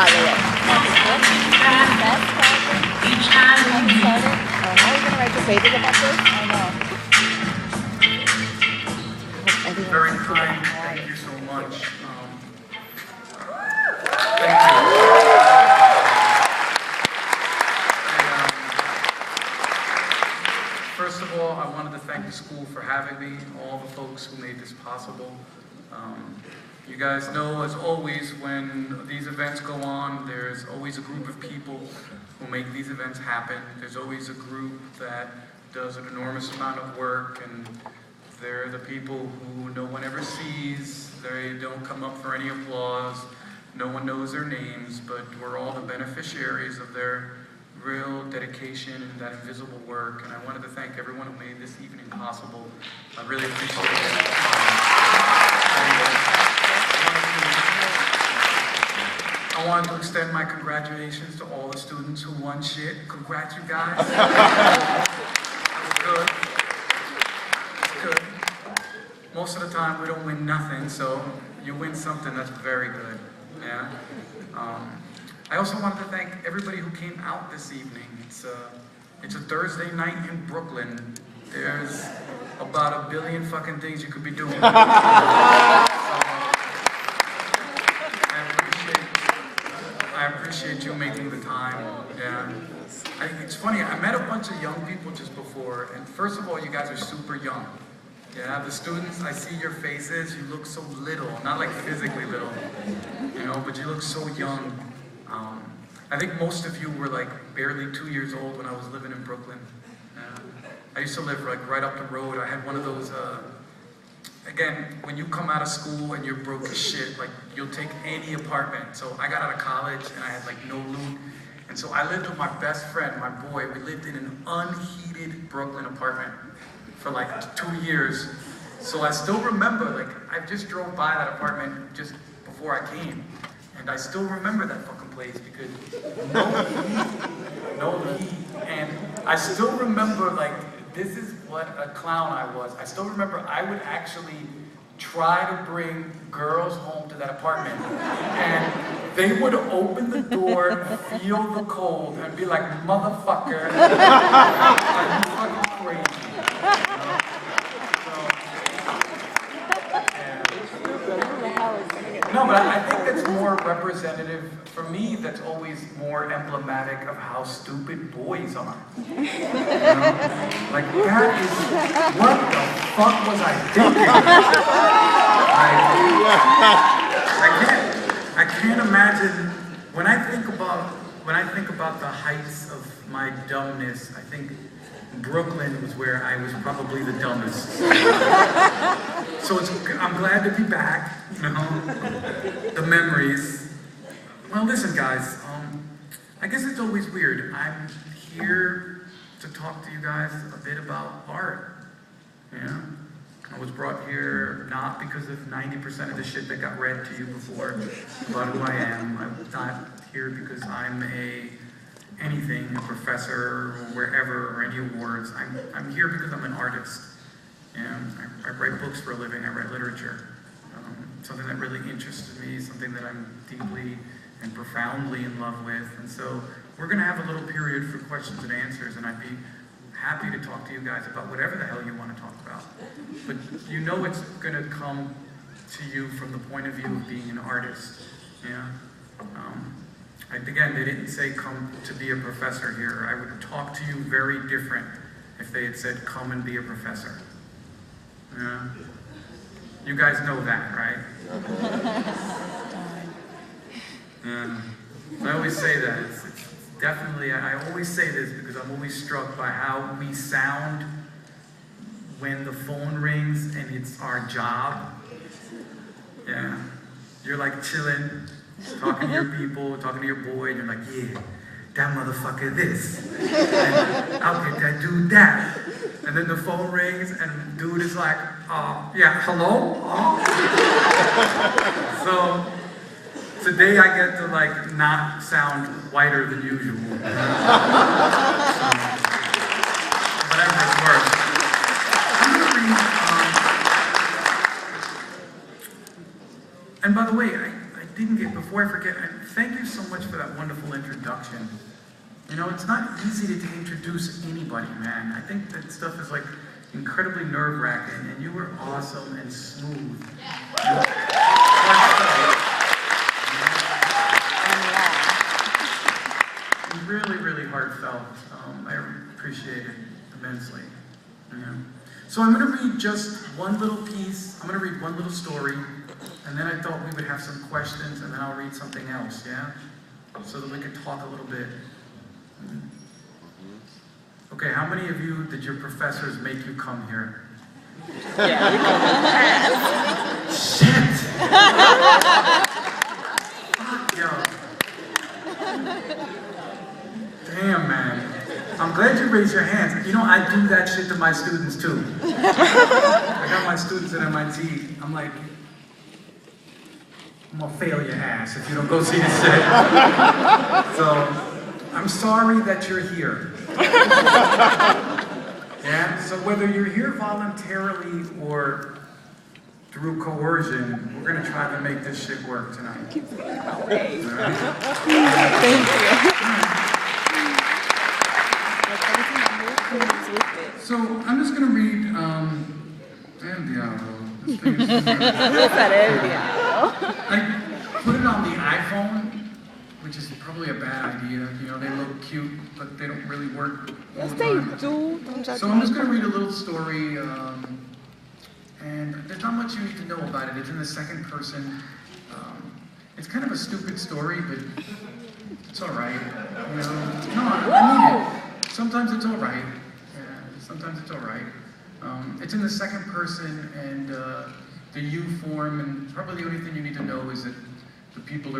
by the way. Best project. Haven't started. How are you going to write your papers about this? I know. Very kind. Thank you so much. Thank you. First of all, I wanted to thank the school for having me, all the folks who made this possible. You guys know, as always, when these events go on, there's always a group of people who make these events happen. There's always a group that does an enormous amount of work, and they're the people who no one ever sees. They don't come up for any applause. No one knows their names, but we're all the beneficiaries of their real dedication and that invisible work. And I wanted to thank everyone who made this evening possible. I really appreciate it. I wanted to extend my congratulations to all the students who won shit. Congrats, you guys. That was good. It's good. Most of the time we don't win nothing, so you win something that's very good. Yeah. I also wanted to thank everybody who came out this evening. It's a Thursday night in Brooklyn. There's about a billion fucking things you could be doing. I appreciate you making the time. Yeah. It's funny, I met a bunch of young people just before, and first of all, you guys are super young. Yeah, the students, I see your faces, you look so little, not like physically little, you know, but you look so young. I think most of you were like barely 2 years old when I was living in Brooklyn. I used to live like right up the road. I had one of those, again, when you come out of school and you're broke as shit, like you'll take any apartment. So I got out of college and I had like no loot. And so I lived with my best friend, my boy. We lived in an unheated Brooklyn apartment for like 2 years. So I still remember, like I just drove by that apartment just before I came. And I still remember that fucking place because no heat. And I still remember, like, this is what a clown I was. I still remember I would actually try to bring girls home to that apartment. And they would open the door, feel the cold, and be like, motherfucker, are you fucking crazy? No, but I think that's more representative, for me, that's always more emblematic of how stupid boys are. You know? Like, that is, what the fuck was I thinking? I can't imagine, when I think about the heights of my dumbness, I think Brooklyn was where I was probably the dumbest. So I'm glad to be back, you know, the memories. Well, listen guys, I guess it's always weird. I'm here to talk to you guys a bit about art, yeah? I was brought here not because of 90% of the shit that got read to you before about who I am. I'm not here because I'm anything, a professor, or wherever, or any awards. I'm here because I'm an artist. And I write books for a living, I write literature. Something that really interests me, something that I'm deeply and profoundly in love with. And so we're gonna have a little period for questions and answers, and I'd be happy to talk to you guys about whatever the hell you want to talk about. But you know it's gonna come to you from the point of view of being an artist. Yeah. Again, they didn't say come to be a professor here. I would talk to you very different if they had said come and be a professor. Yeah. You guys know that, right? Yeah. I always say that. It's definitely, I always say this because I'm always struck by how we sound when the phone rings and it's our job. Yeah. You're like chilling, talking to your people, talking to your boy, and you're like, yeah, that motherfucker this. And how could that do that? And then the phone rings and dude is like, yeah, hello? So today I get to like not sound whiter than usual. Whatever it works. And by the way, I didn't get, before I forget, thank you so much for that wonderful introduction. You know, it's not easy to introduce anybody, man. I think that stuff is like incredibly nerve-wracking, and you were awesome and smooth. And really, really heartfelt. I appreciate it immensely. Yeah. So I'm going to read just one little piece. I'm going to read one little story, and then I thought we would have some questions, and then I'll read something else, yeah? So that we could talk a little bit. Okay, how many of you did your professors make you come here? Yeah, Shit! Fuck, yo. Damn, man. I'm glad you raised your hands. You know, I do that shit to my students, too. I got my students at MIT. I'm like, I'm gonna fail your ass if you don't go see this shit. So, I'm sorry that you're here. Yeah, so whether you're here voluntarily or through coercion, we're gonna try to make this shit work tonight. keep saying about way. All right? Thank you. So I'm just gonna read, damn Diablo. This thing is I put it on the iPhone, which is probably a bad idea. You know, they look cute, but they don't really work all Yes, the they time. do. Don't judge So me. I'm just gonna read a little story, and there's not much you need to know about it. It's in the second person. It's kind of a stupid story, but it's all right. You know, no, I mean it. Sometimes it's all right. Sometimes it's all right. It's in the second person, and the you form, and probably the only thing you need to know is that the people are